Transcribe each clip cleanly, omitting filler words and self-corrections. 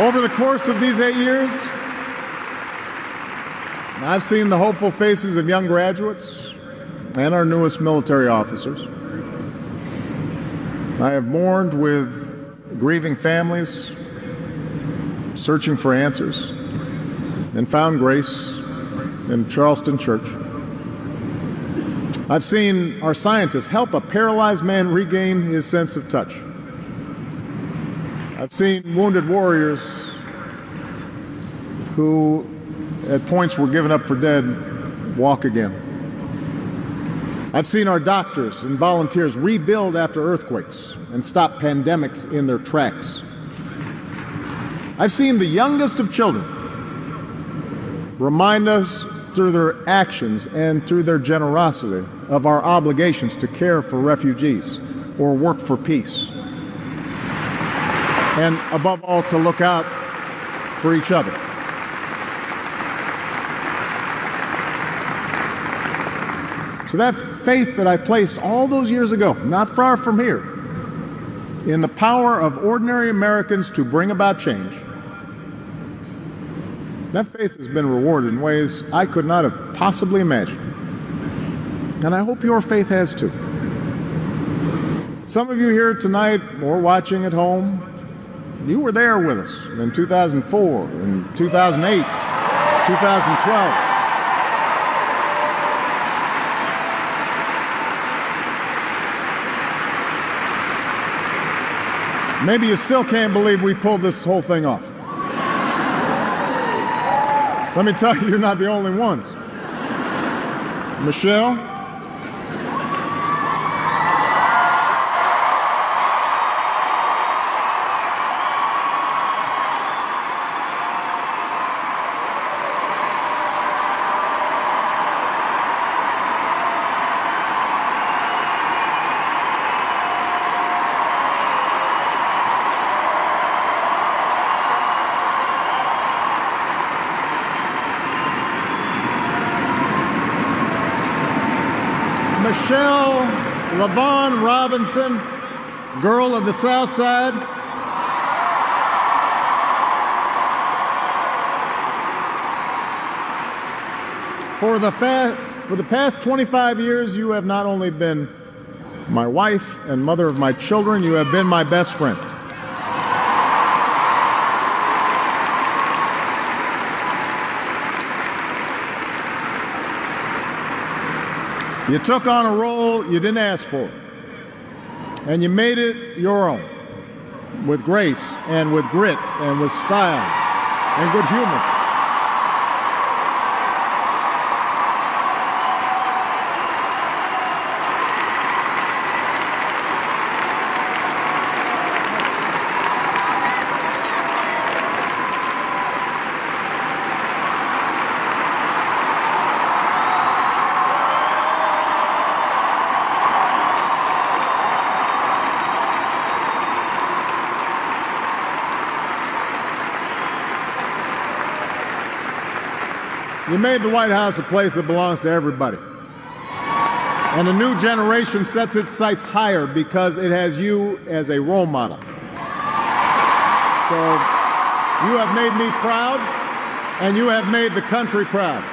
Over the course of these 8 years, I've seen the hopeful faces of young graduates and our newest military officers. I have mourned with grieving families, searching for answers, and found grace in Charleston Church. I've seen our scientists help a paralyzed man regain his sense of touch. I've seen wounded warriors who at points were given up for dead walk again. I've seen our doctors and volunteers rebuild after earthquakes and stop pandemics in their tracks. I've seen the youngest of children remind us through their actions and through their generosity of our obligations to care for refugees or work for peace. And above all, to look out for each other. So that faith that I placed all those years ago, not far from here, in the power of ordinary Americans to bring about change, that faith has been rewarded in ways I could not have possibly imagined. And I hope your faith has too. Some of you here tonight or watching at home, you were there with us in 2004, in 2008, 2012. Maybe you still can't believe we pulled this whole thing off. Let me tell you, you're not the only ones. Michelle, Michelle LaVaughn Robinson, girl of the South Side. For the past 25 years, you have not only been my wife and mother of my children, you have been my best friend. You took on a role you didn't ask for, and you made it your own, with grace and with grit and with style and good humor. You made the White House a place that belongs to everybody. And a new generation sets its sights higher because it has you as a role model. So you have made me proud, and you have made the country proud.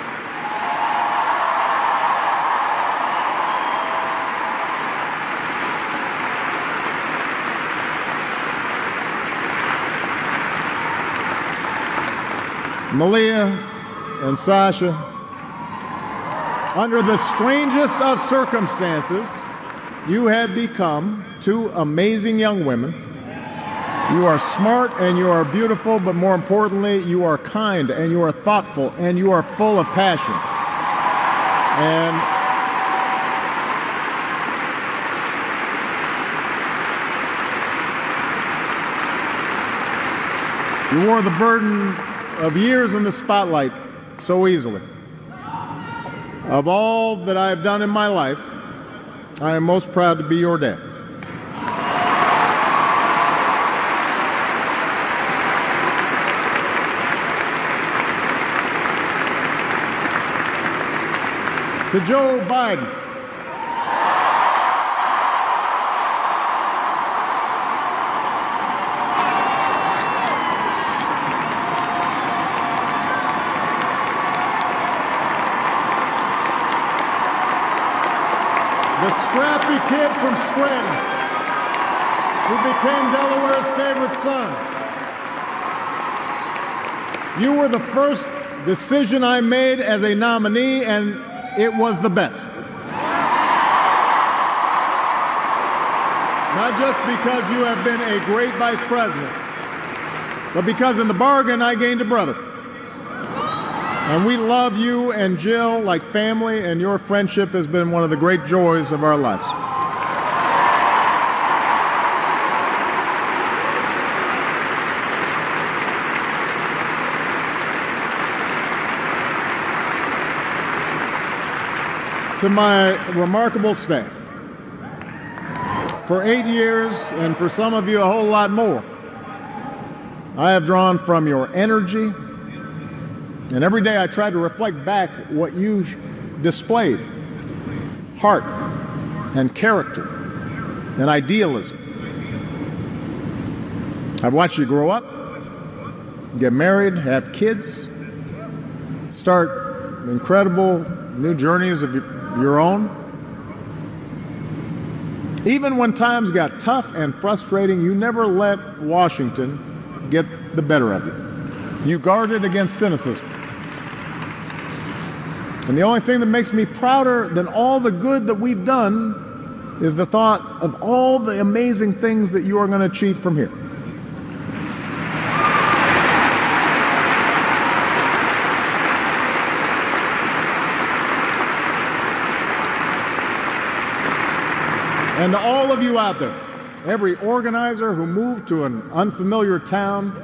Malia and Sasha, under the strangest of circumstances, you have become two amazing young women. You are smart and you are beautiful, but more importantly, you are kind and you are thoughtful and you are full of passion. And you wore the burden of years in the spotlight so easily. Of all that I have done in my life, I am most proud to be your dad. To Joe Biden, kid from Scranton who became Delaware's favorite son. You were the first decision I made as a nominee, and it was the best. Not just because you have been a great vice president, but because in the bargain I gained a brother. And we love you and Jill like family, and your friendship has been one of the great joys of our lives. To my remarkable staff, for 8 years, and for some of you a whole lot more, I have drawn from your energy, and every day I try to reflect back what you displayed: heart and character and idealism. I've watched you grow up, get married, have kids, start incredible new journeys of your own. Even when times got tough and frustrating, you never let Washington get the better of you. You guarded against cynicism. And the only thing that makes me prouder than all the good that we've done is the thought of all the amazing things that you are going to achieve from here. And to all of you out there, every organizer who moved to an unfamiliar town,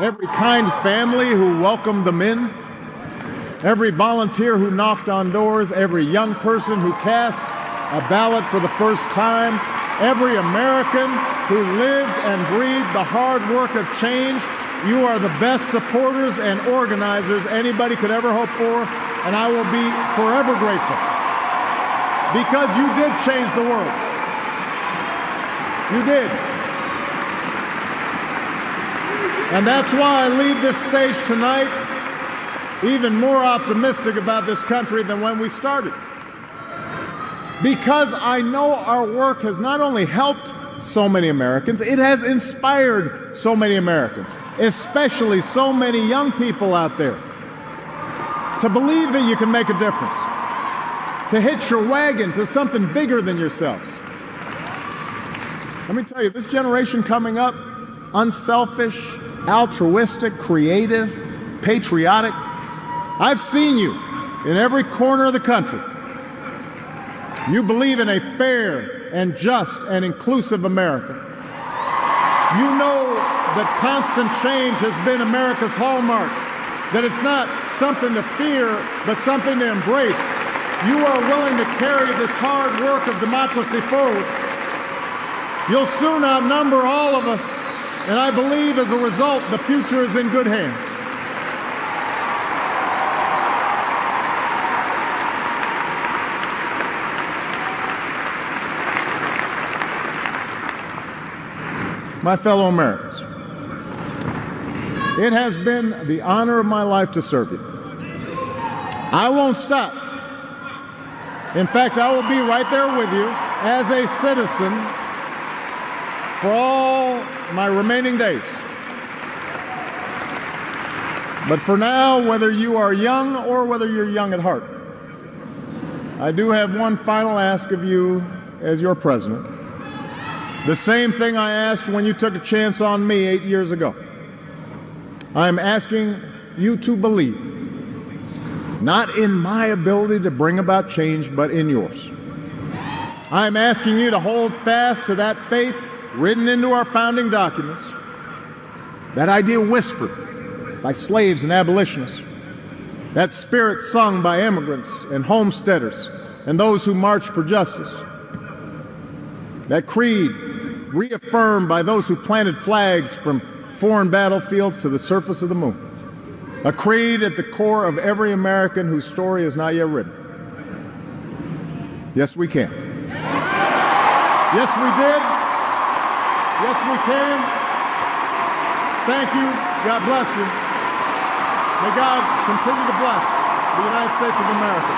every kind family who welcomed them in, every volunteer who knocked on doors, every young person who cast a ballot for the first time, every American who lived and breathed the hard work of change, you are the best supporters and organizers anybody could ever hope for, and I will be forever grateful. Because you did change the world. You did. And that's why I leave this stage tonight even more optimistic about this country than when we started. Because I know our work has not only helped so many Americans, it has inspired so many Americans, especially so many young people out there, to believe that you can make a difference, to hitch your wagon to something bigger than yourselves. Let me tell you, this generation coming up, unselfish, altruistic, creative, patriotic, I've seen you in every corner of the country. You believe in a fair and just and inclusive America. You know that constant change has been America's hallmark, that it's not something to fear, but something to embrace. You are willing to carry this hard work of democracy forward. You'll soon outnumber all of us, and I believe as a result, the future is in good hands. My fellow Americans, it has been the honor of my life to serve you. I won't stop. In fact, I will be right there with you as a citizen for all my remaining days. But for now, whether you are young or whether you're young at heart, I do have one final ask of you as your president. The same thing I asked when you took a chance on me 8 years ago. I'm asking you to believe, not in my ability to bring about change, but in yours. I'm asking you to hold fast to that faith written into our founding documents, that idea whispered by slaves and abolitionists, that spirit sung by immigrants and homesteaders and those who marched for justice, that creed reaffirmed by those who planted flags from foreign battlefields to the surface of the moon. A creed at the core of every American whose story is not yet written. Yes, we can. Yes, we did. Yes, we can. Thank you. God bless you. May God continue to bless the United States of America.